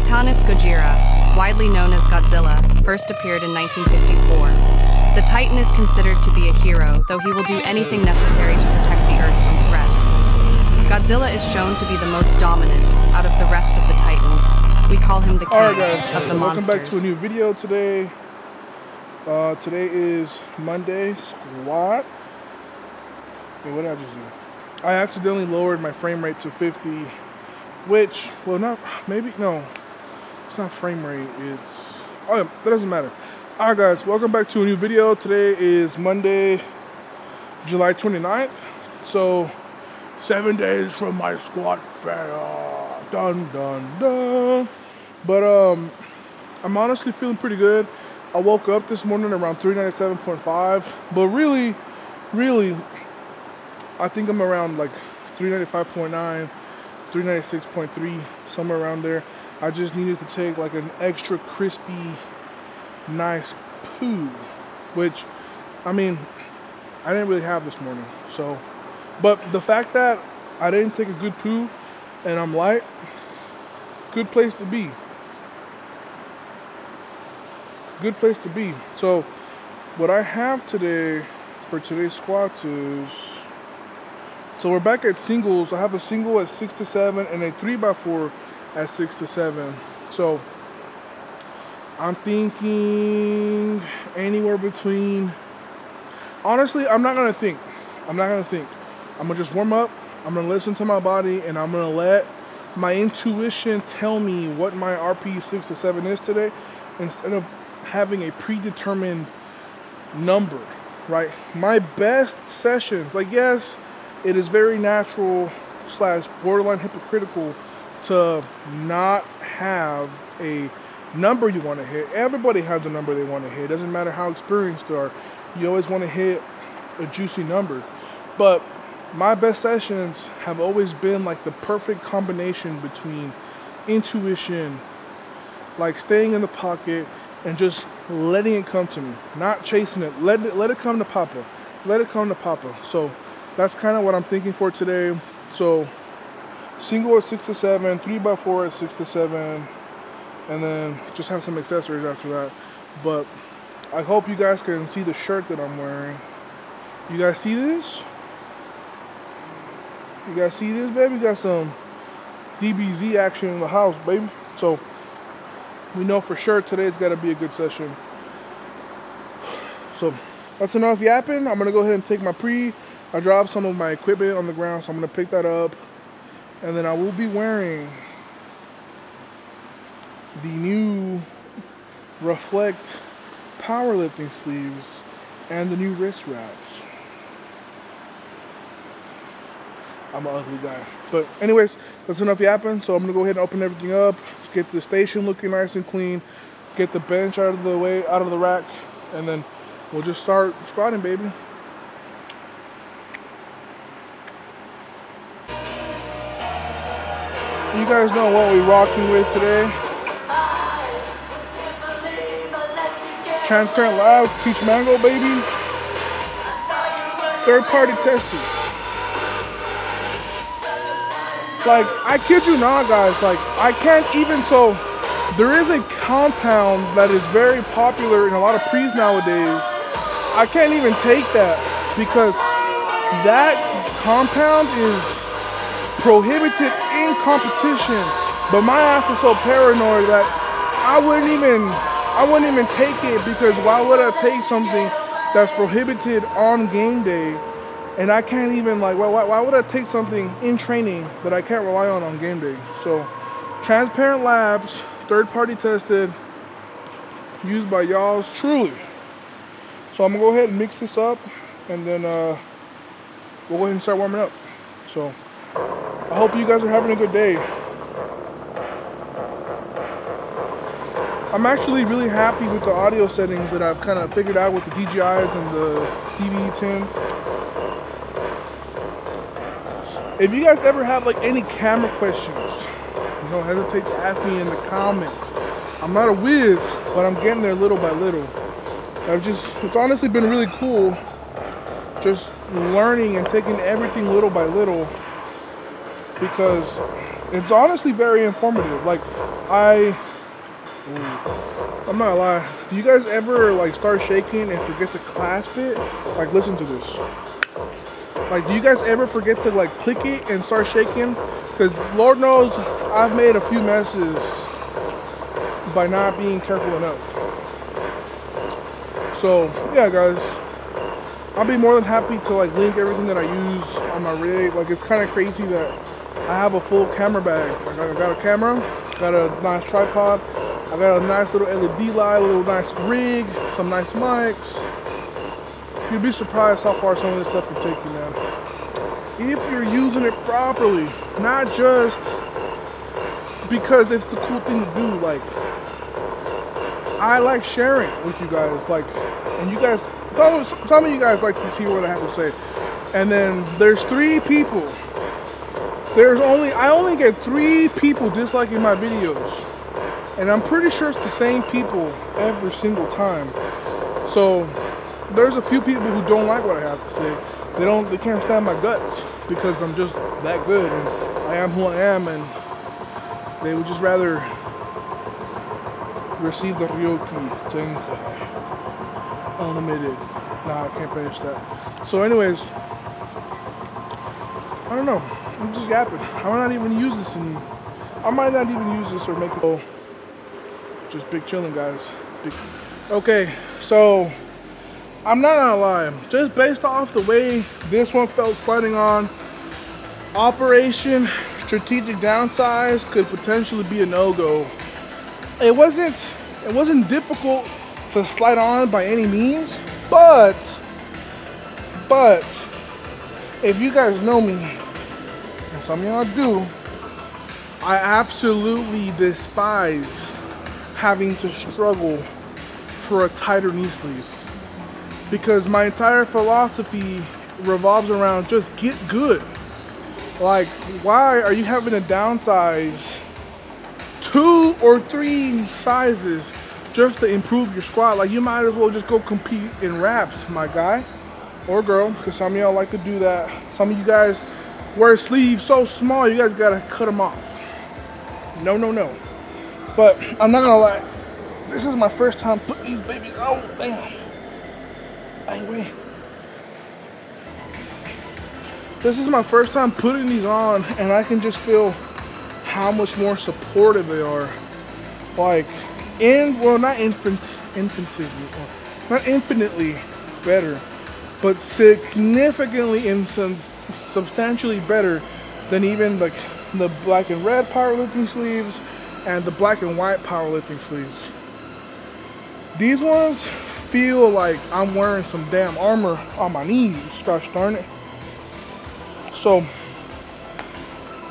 Titanis Gojira, widely known as Godzilla, first appeared in 1954. The Titan is considered to be a hero, though he will do anything necessary to protect the Earth from threats. Godzilla is shown to be the most dominant out of the rest of the Titans. We call him the king of the monsters. Welcome back to a new video today. Today is Monday. Squats. Wait, what did I just do? I accidentally lowered my frame rate to 50, which, well, not, maybe, no. It's not frame rate, it's, oh yeah, that doesn't matter. Alright guys, welcome back to a new video. Today is Monday, July 29th. So, 7 days from my squat fair. Dun, dun, dun. But, I'm honestly feeling pretty good. I woke up this morning around 397.5, but really, I think I'm around like 395.9, 396.3, somewhere around there. I just needed to take like an extra crispy, nice poo, which, I mean, I didn't really have this morning. So, but the fact that I didn't take a good poo and I'm light, good place to be. Good place to be. So, what I have today for today's squats is, so we're back at singles. I have a single at 6 to 7 and a 3x4 at 6 to 7. So I'm thinking anywhere between, honestly, I'm not gonna think. I'm gonna just warm up. I'm gonna listen to my body and I'm gonna let my intuition tell me what my RP 6 to 7 is today, instead of having a predetermined number, right? My best sessions, like, yes, it is very natural / borderline hypocritical to not have a number you want to hit. Everybody has a number they want to hit. It doesn't matter how experienced they are. You always want to hit a juicy number. But my best sessions have always been like the perfect combination between intuition, like staying in the pocket and just letting it come to me, not chasing it. Let it come to Papa. Let it come to Papa. So that's kind of what I'm thinking for today. So single at 6 to 7, 3x4 at 6 to 7, and then just have some accessories after that. But I hope you guys can see the shirt that I'm wearing. You guys see this? You guys see this, baby? We got some DBZ action in the house, baby. So we know for sure today's got to be a good session. So that's enough yapping. I'm gonna go ahead and take my pre. I dropped some of my equipment on the ground, so I'm gonna pick that up, and then I will be wearing the new Reflect powerlifting sleeves and the new wrist wraps. I'm an ugly guy, but anyways, that's enough yapping. So I'm gonna go ahead and open everything up, get the station looking nice and clean, get the bench out of the way, out of the rack, and then we'll just start squatting, baby. You guys know what we're rocking with today. Transparent Labs, Peach Mango, baby. Third party tested. Like, I kid you not, guys, like, I can't even, so there is a compound that is very popular in a lot of prees nowadays. I can't even take that because that compound is prohibited in competition. But my ass was so paranoid that I wouldn't even take it, because why would I take something that's prohibited on game day? And I can't even, like, why would I take something in training that I can't rely on game day? So, Transparent Labs, third party tested, used by y'all's truly. So I'm gonna go ahead and mix this up, and then we'll go ahead and start warming up. So I hope you guys are having a good day. I'm actually really happy with the audio settings that I've kind of figured out with the DJIs and the DVE10. If you guys ever have like any camera questions, don't hesitate to ask me in the comments. I'm not a whiz, but I'm getting there little by little. It's honestly been really cool just learning and taking everything little by little, because It's honestly very informative. Like, I'm not gonna lie. Do you guys ever like start shaking and forget to clasp it? Like, listen to this. Like, do you guys ever forget to like click it and start shaking? Because Lord knows I've made a few messes by not being careful enough. So yeah, guys, I'll be more than happy to like link everything that I use on my rig. Like, it's kind of crazy that I have a full camera bag. Like, I got a camera, got a nice tripod, I got a nice little LED light, a little nice rig, some nice mics. You'd be surprised how far some of this stuff can take you, man. If you're using it properly, not just because it's the cool thing to do. Like, I like sharing with you guys, like, and you guys, some of you guys like to hear what I have to say. And then there's 3 people. I only get 3 people disliking my videos. And I'm pretty sure it's the same people every single time. So there's a few people who don't like what I have to say. They can't stand my guts because I'm just that good and I am who I am, and they would just rather receive the Ryoki Tenkai Unlimited. Nah, I can't finish that. So anyways, I don't know. I'm just yapping. I might not even use this or make it go. Just big chilling, guys. Okay, so I'm not gonna lie. Just based off the way this one felt sliding on, Operation Strategic Downsize could potentially be a no-go. It wasn't difficult to slide on by any means, but if you guys know me, and some of y'all do, I absolutely despise having to struggle for a tighter knee sleeve, because my entire philosophy revolves around just get good. Like, why are you having to downsize 2 or 3 sizes just to improve your squat? Like, you might as well just go compete in wraps, my guy or girl, because some of y'all like to do that. Some of you guys wear sleeves so small you guys gotta cut them off. No. But I'm not gonna lie, this is my first time putting these babies. Oh damn! Anyway, this is my first time putting these on, and I can just feel how much more supportive they are. Like, not infinitely better, but significantly and substantially better than even like the black and red powerlifting sleeves and the black and white powerlifting sleeves. These ones feel like I'm wearing some damn armor on my knees, gosh darn it. So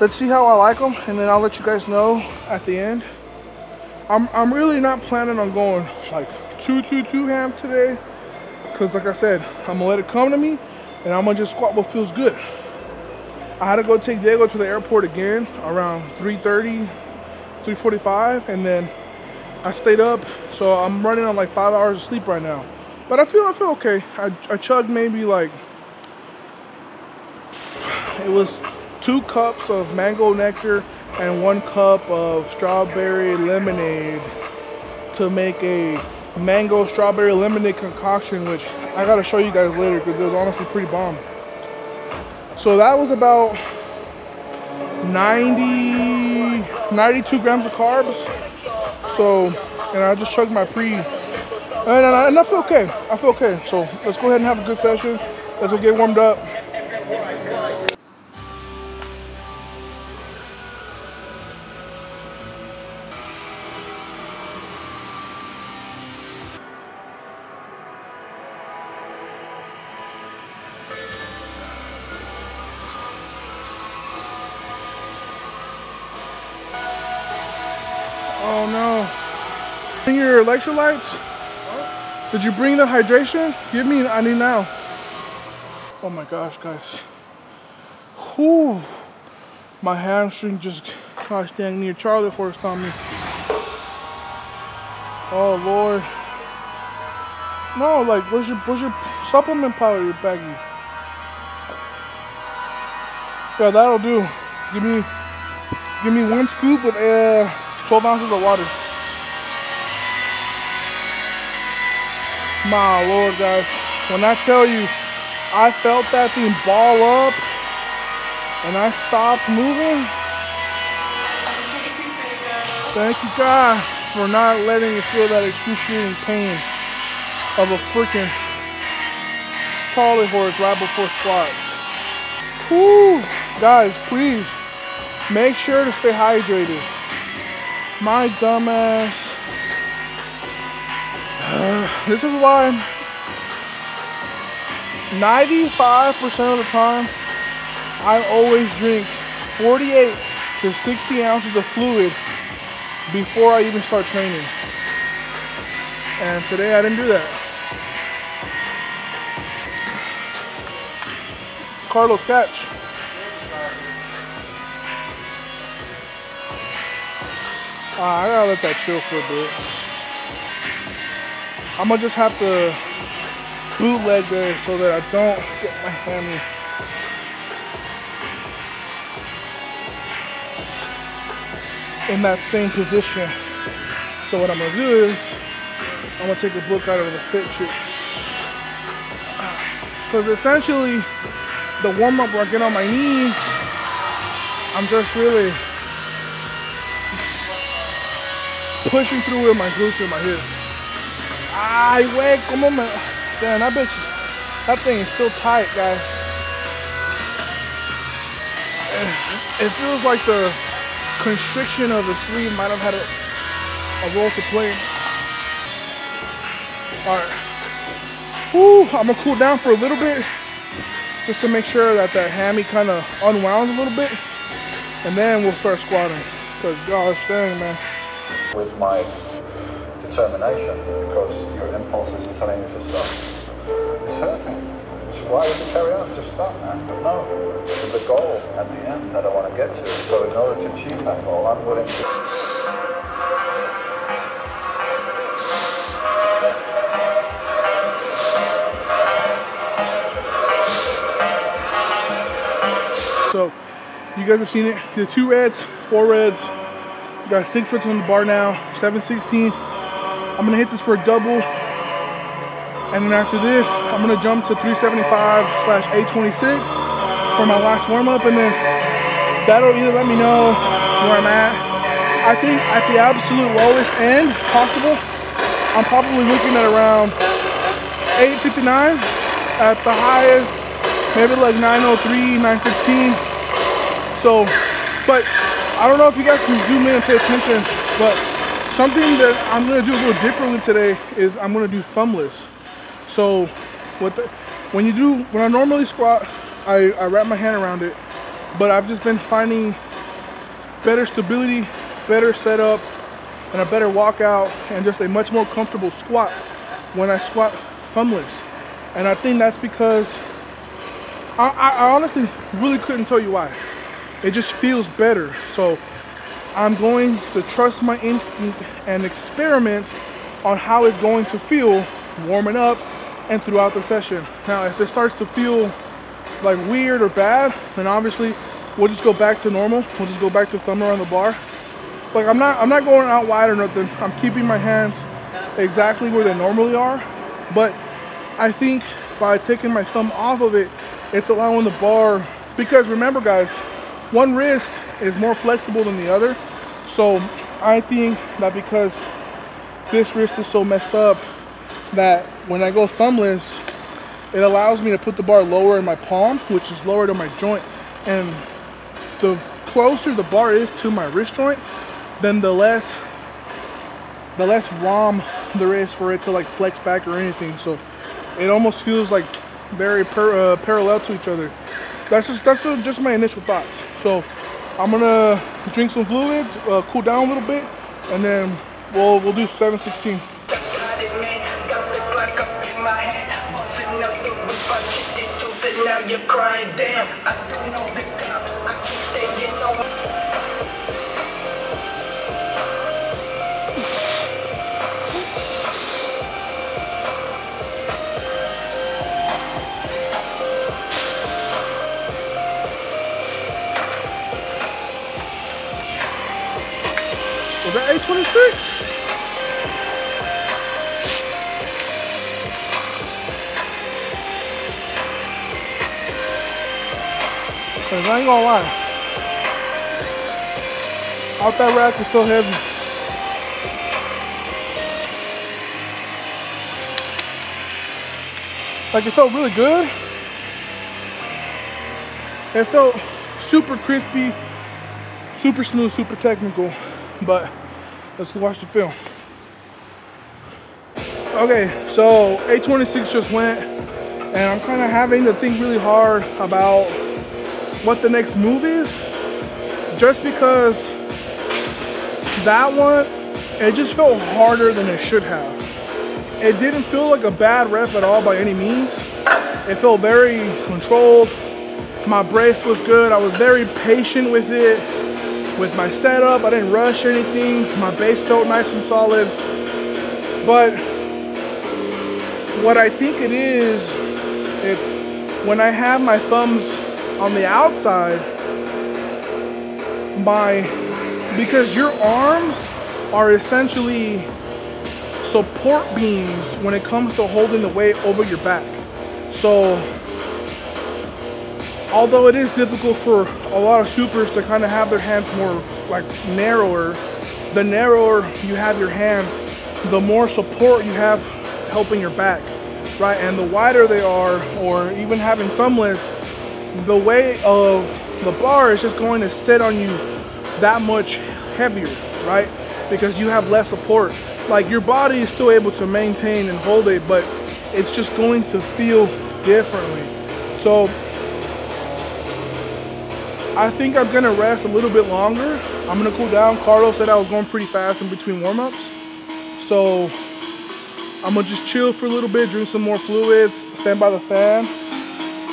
let's see how I like them, and then I'll let you guys know at the end. I'm really not planning on going like 2 ham today, because like I said, I'm gonna let it come to me and I'm gonna just squat what feels good. I had to go take Diego to the airport again around 3:30, 3:45, and then I stayed up, so I'm running on like 5 hours of sleep right now. But I feel okay. I chugged maybe like, it was 2 cups of mango nectar and 1 cup of strawberry lemonade to make a mango strawberry lemonade concoction, which I gotta show you guys later because it was honestly pretty bomb. So that was about 92 grams of carbs. So, and I just chugged my free, and I feel okay. I feel okay. So let's go ahead and have a good session. Let's go get warmed up. Oh no. Bring your electrolytes? Huh? Did you bring the hydration? Give me, I need now. Oh my gosh, guys. Whew. My hamstring just, gosh dang, near Charlie horse on me. Oh Lord. No, like, where's your supplement powder, your baggie? Yeah, that'll do. Give me Give me 1 scoop with 12 ounces of water. My Lord, guys. When I tell you, I felt that thing ball up and I stopped moving. Thank you, God, for not letting me feel that excruciating pain of a freaking Charlie horse right before squats. Woo! Guys, please make sure to stay hydrated. My dumbass. This is why 95% of the time I always drink 48 to 60 ounces of fluid before I even start training. And today I didn't do that. Carlos, catch. I gotta let that chill for a bit. I'm gonna just have to bootleg this so that I don't get my hammy. In that same position. So what I'm gonna do is I'm gonna take a book out of the Fit Chicks. Because essentially the warm-up where I get on my knees, I'm just really pushing through with my glutes and my hips. Ay, güey, como me... Damn, that thing is still tight, guys. It feels like the constriction of the sleeve might have had a role to play. Alright. Woo, I'm gonna cool down for a little bit just to make sure that that hammy kind of unwounds a little bit. And then we'll start squatting. Because gosh dang, man. With my determination, because your impulses are telling you to stop. It's hurting. So why would you carry on? Just stop, man. But no, there's a goal at the end that I want to get to. So in order to achieve that goal, I'm willing to... So, you guys have seen it. The 2 reds, 4 reds. Got 6 reps on the bar now, 716. I'm gonna hit this for a double. And then after this, I'm gonna jump to 375/826 for my last warm up. And then that'll either let me know where I'm at. I think at the absolute lowest end possible, I'm probably looking at around 859. At the highest, maybe like 903, 915. So, but I don't know if you guys can zoom in and pay attention, but something that I'm gonna do a little differently today is I'm gonna do thumbless. So, when I normally squat, I wrap my hand around it, but I've just been finding better stability, better setup, and a better walkout, and just a much more comfortable squat when I squat thumbless. And I think that's because I honestly really couldn't tell you why. It just feels better. So I'm going to trust my instinct and experiment on how it's going to feel warming up and throughout the session. Now, if it starts to feel like weird or bad, then obviously we'll just go back to normal. We'll just go back to thumb around the bar. Like I'm not going out wide or nothing. I'm keeping my hands exactly where they normally are. But I think by taking my thumb off of it, it's allowing the bar, because remember guys, one wrist is more flexible than the other. So I think that because this wrist is so messed up, that when I go thumbless, it allows me to put the bar lower in my palm, which is lower to my joint. And the closer the bar is to my wrist joint, then the less ROM there is for it to like flex back or anything. So it almost feels like very parallel to each other. That's just my initial thoughts. So I'm gonna drink some fluids, cool down a little bit, and then we'll do 716. Now you're crying, damn. I don't know the time. I keep staying on. 826? Cause I ain't gonna lie, out that rack is so heavy. Like it felt really good. It felt super crispy, super smooth, super technical. But let's go watch the film. Okay, so 826 just went, and I'm kind of having to think really hard about what the next move is, just because that one, it just felt harder than it should have. It didn't feel like a bad rep at all by any means. It felt very controlled. My brace was good. I was very patient with it, with my setup. I didn't rush anything. My base felt nice and solid. But what I think it is, it's when I have my thumbs on the outside, because your arms are essentially support beams when it comes to holding the weight over your back. So although it is difficult for a lot of supers to kind of have their hands more like narrower, the narrower you have your hands, the more support you have helping your back, right? And the wider they are, or even having thumbless, the weight of the bar is just going to sit on you that much heavier, right? Because you have less support. Like your body is still able to maintain and hold it, but it's just going to feel differently. So I think I'm gonna rest a little bit longer. I'm gonna cool down. Carlos said I was going pretty fast in between warm-ups. So I'm gonna just chill for a little bit, drink some more fluids, stand by the fan.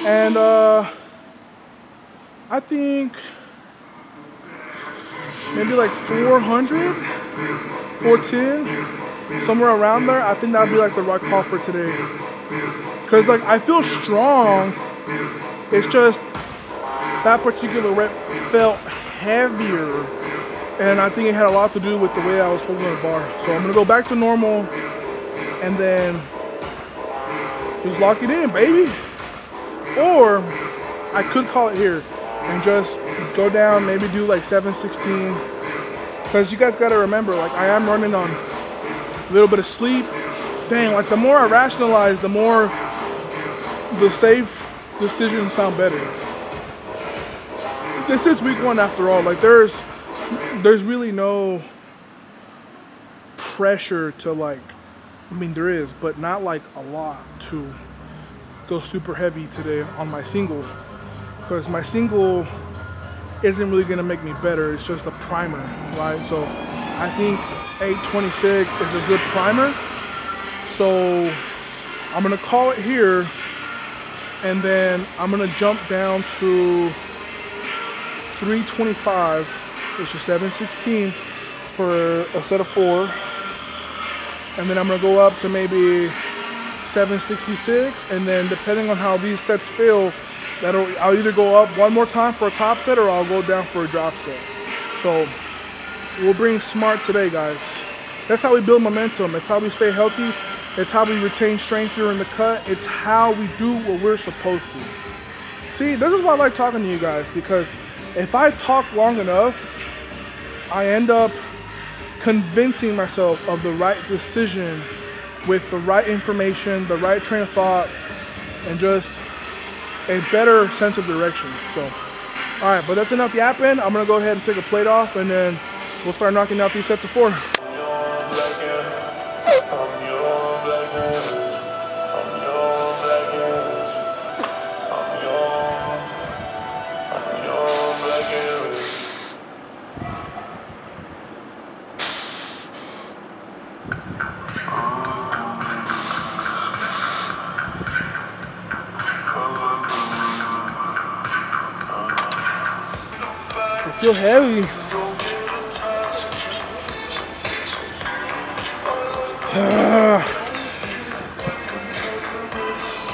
And I think maybe like 400, 410, somewhere around there. I think that'd be like the right call for today. Cause like I feel strong. It's just that particular rep felt heavier, and I think it had a lot to do with the way I was holding the bar. So I'm gonna go back to normal and then just lock it in, baby. Or I could call it here and just go down, maybe do like 716. Because you guys gotta remember, like I am running on a little bit of sleep. Dang, like the more I rationalize, the more the safe decisions sound better. This is week one after all. Like there's really no pressure to like, I mean there is, but not like a lot to go super heavy today on my single. Because my single isn't really gonna make me better. It's just a primer, right? So I think 826 is a good primer. So I'm gonna call it here, and then I'm gonna jump down to 325, which is 716 for a set of 4. And then I'm gonna go up to maybe 766, and then depending on how these sets feel, I'll either go up one more time for a top set or I'll go down for a drop set. So we'll bring smart today, guys. That's how we build momentum. It's how we stay healthy. It's how we retain strength during the cut. It's how we do what we're supposed to. See, this is why I like talking to you guys, because if I talk long enough, I end up convincing myself of the right decision with the right information, the right train of thought, and just a better sense of direction. So, all right, but that's enough yapping. I'm gonna go ahead and take a plate off, and then we'll start knocking out these sets of 4. Feel heavy.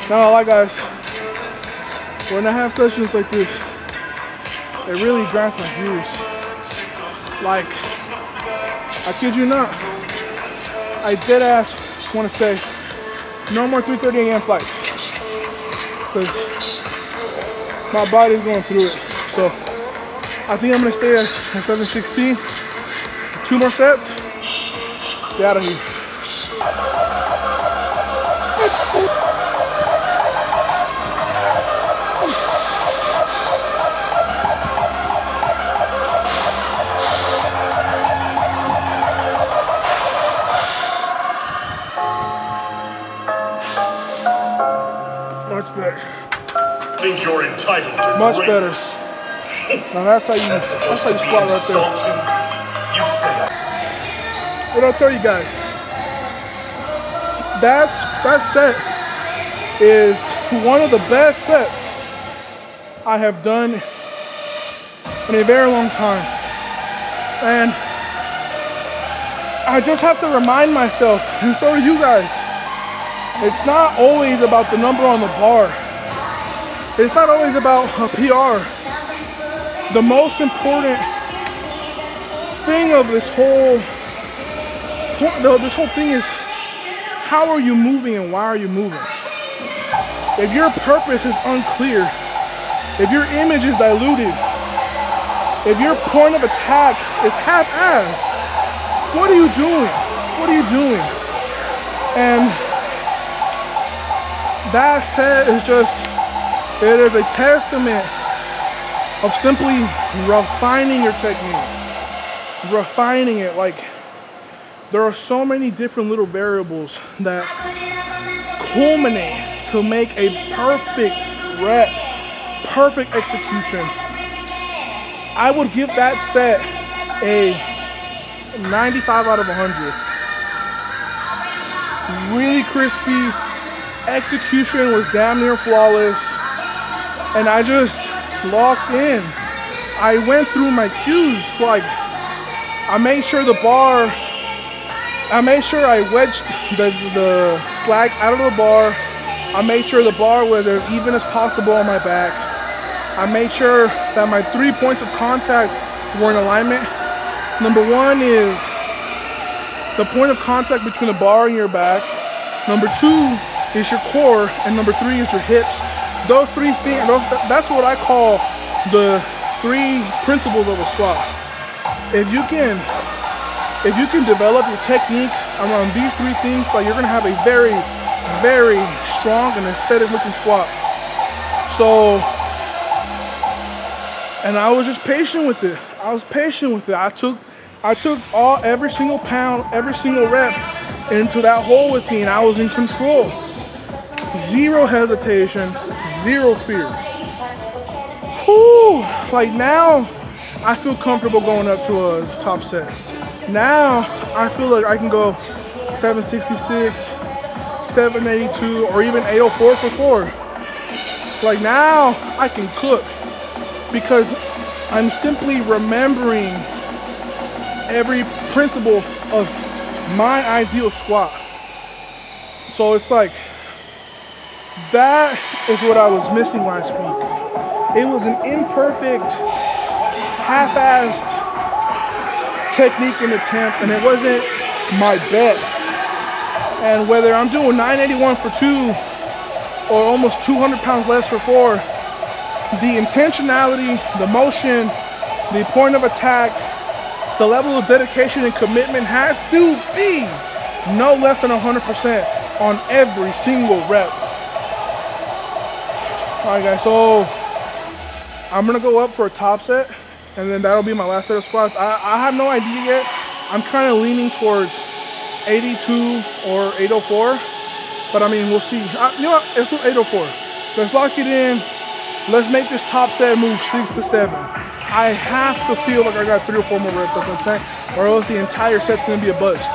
Not gonna lie, guys, when I have sessions like this, it really grinds my gears. Like, I kid you not. I dead ass want to say no more 3:30 a.m. flights because my body's going through it. So I think I'm gonna stay at 716. 2 more sets. Get out of here. Much better. I think you're entitled to Much better. greatness. Now that's how you squat right there. You fail. What I'll tell you guys, that set is one of the best sets I have done in a very long time. And I just have to remind myself, and so do you guys, it's not always about the number on the bar. It's not always about a PR. The most important thing of this whole thing is how are you moving and why are you moving? If your purpose is unclear, if your image is diluted, if your point of attack is half-assed, what are you doing? What are you doing? And that set is just, it is a testament of simply refining your technique, refining it. Like, there are so many different little variables that culminate to make a perfect rep, perfect execution. I would give that set a 95 out of 100. Really crispy, execution was damn near flawless, and I just locked in. I went through my cues, like I made sure the bar, I made sure I wedged the slack out of the bar. I made sure the bar was as even as possible on my back. I made sure that my 3 points of contact were in alignment. Number one is the point of contact between the bar and your back. Number two is your core, and number three is your hips. Those three things, that's what I call the 3 principles of a squat. If you can develop your technique around these 3 things, like, you're gonna have a very, very strong and aesthetic looking squat. So, and I was just patient with it. I was patient with it. I took every single pound, every single rep into that hole with me, and I was in control. Zero hesitation, zero fear. Whew. Like, now I feel comfortable going up to a top set. Now I feel like I can go 766, 782, or even 804 for 4. Like, now I can cook because I'm simply remembering every principle of my ideal squat. So it's like, that is what I was missing last week. It was an imperfect, half-assed technique and attempt, and it wasn't my best. And whether I'm doing 981 for 2 or almost 200 pounds less for 4, the intentionality, the motion, the point of attack, the level of dedication and commitment has to be no less than 100% on every single rep. All right, guys, so I'm gonna go up for a top set, and then that'll be my last set of squats. I have no idea yet. I'm kind of leaning towards 82 or 804, but I mean, we'll see. You know what, let's do 804. Let's lock it in. Let's make this top set move 6 to 7. I have to feel like I got 3 or 4 more reps, that's what I'm saying, or else the entire set's gonna be a bust.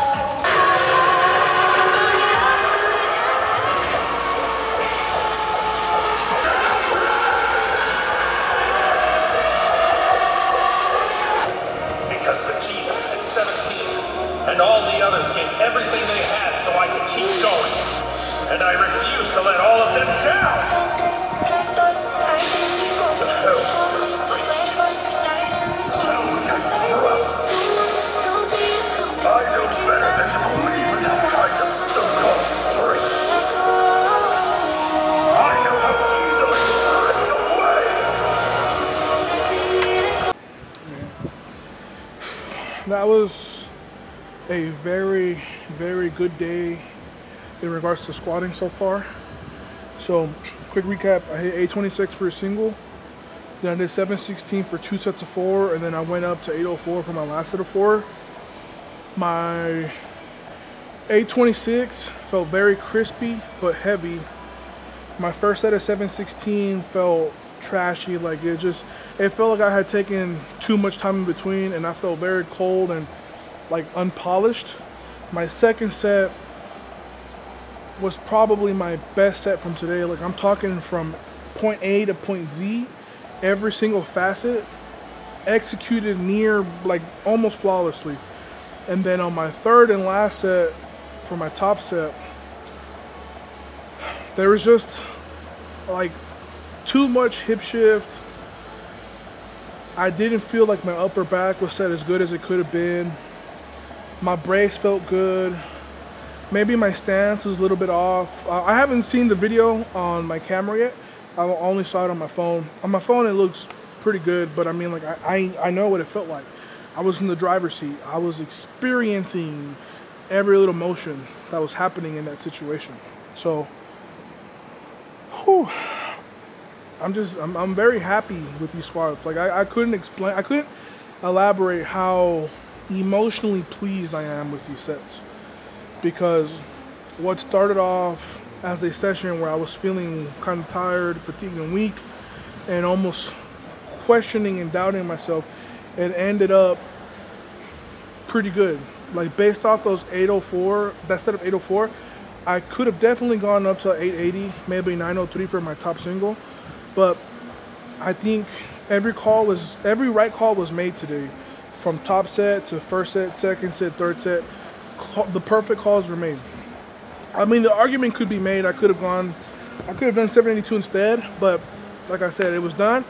Because Vegeta at 17 and all the others gave everything they had so I could keep going. And I refuse to let all of them down. The hell with your trust. a very, very good day in regards to squatting so far. So, quick recap, I hit 826 for a single, then I did 716 for 2 sets of 4, and then I went up to 804 for my last set of 4. My 826 felt very crispy but heavy. My first set of 716 felt trashy, like it felt like I had taken too much time in between, and I felt very cold and like unpolished. My second set was probably my best set from today. Like I'm talking from point A to point Z, every single facet executed near like almost flawlessly. And then on my third and last set, for my top set, there was just like too much hip shift. I didn't feel like my upper back was set as good as it could have been. My brace felt good. Maybe my stance was a little bit off. I haven't seen the video on my camera yet. I only saw it on my phone. On my phone it looks pretty good, but I mean, like I know what it felt like. I was in the driver's seat. I was experiencing every little motion that was happening in that situation. So, whew, I'm very happy with these squats. Like I couldn't elaborate how emotionally pleased I am with these sets, because what started off as a session where I was feeling kind of tired, fatigued, and weak, and almost questioning and doubting myself, it ended up pretty good. Like based off those 804, that set of 804, I could have definitely gone up to 880, maybe 903 for my top single, but I think every right call was made today, from top set to first set, second set, third set. The perfect calls were made. I mean, the argument could be made I could have done 782 instead, but like I said, it was done.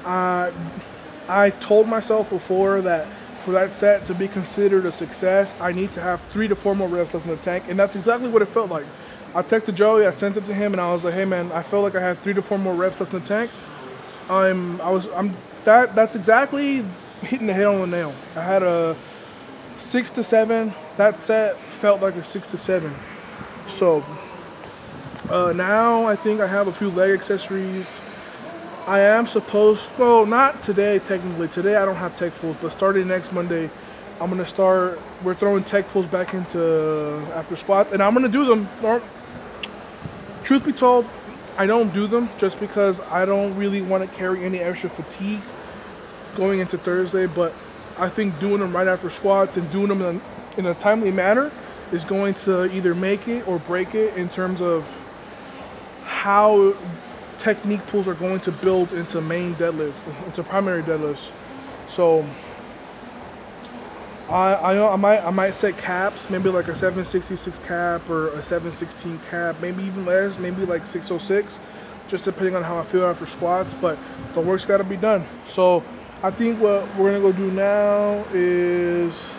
I told myself before that for that set to be considered a success, I need to have 3 to 4 more reps left in the tank, and that's exactly what it felt like. I texted Joey, I sent it to him, and I was like, hey man, I feel like I have 3 to 4 more reps left in the tank. That's exactly hitting the head on the nail. I had a 6 to 7. That set felt like a 6 to 7. So now I think I have a few leg accessories. I am supposed, well, not today technically. Today I don't have tech pulls, but starting next Monday, we're throwing tech pulls back into after squats, and I'm gonna do them. Truth be told, I don't do them just because I don't really want to carry any extra fatigue going into Thursday, but I think doing them right after squats and doing them in a timely manner is going to either make it or break it in terms of how technique pulls are going to build into main deadlifts, into primary deadlifts. So I might set caps, maybe like a 766 cap or a 716 cap, maybe even less, maybe like 606, just depending on how I feel after squats, but the work's got to be done. So I think what we're gonna go do now is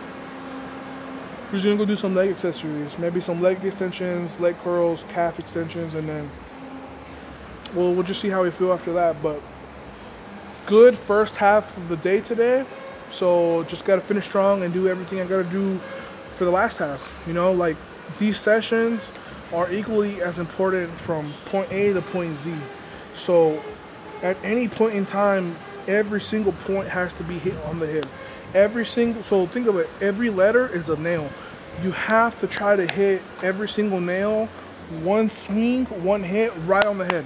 we're just gonna go do some leg accessories, maybe some leg extensions, leg curls, calf extensions, and then we'll just see how we feel after that. But good first half of the day today, so just gotta finish strong and do everything I gotta do for the last half. You know, like these sessions are equally as important from point A to point Z. So at any point in time, every single point has to be hit on the head. So think of it, every letter is a nail. You have to try to hit every single nail, one swing, one hit right on the head.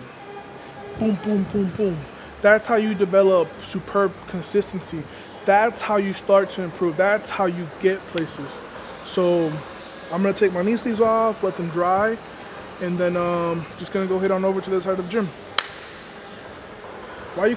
Boom, boom, boom, boom. That's how you develop superb consistency. That's how you start to improve. That's how you get places. So I'm gonna take my knee sleeves off, let them dry, and then just gonna go head on over to the side of the gym. Why you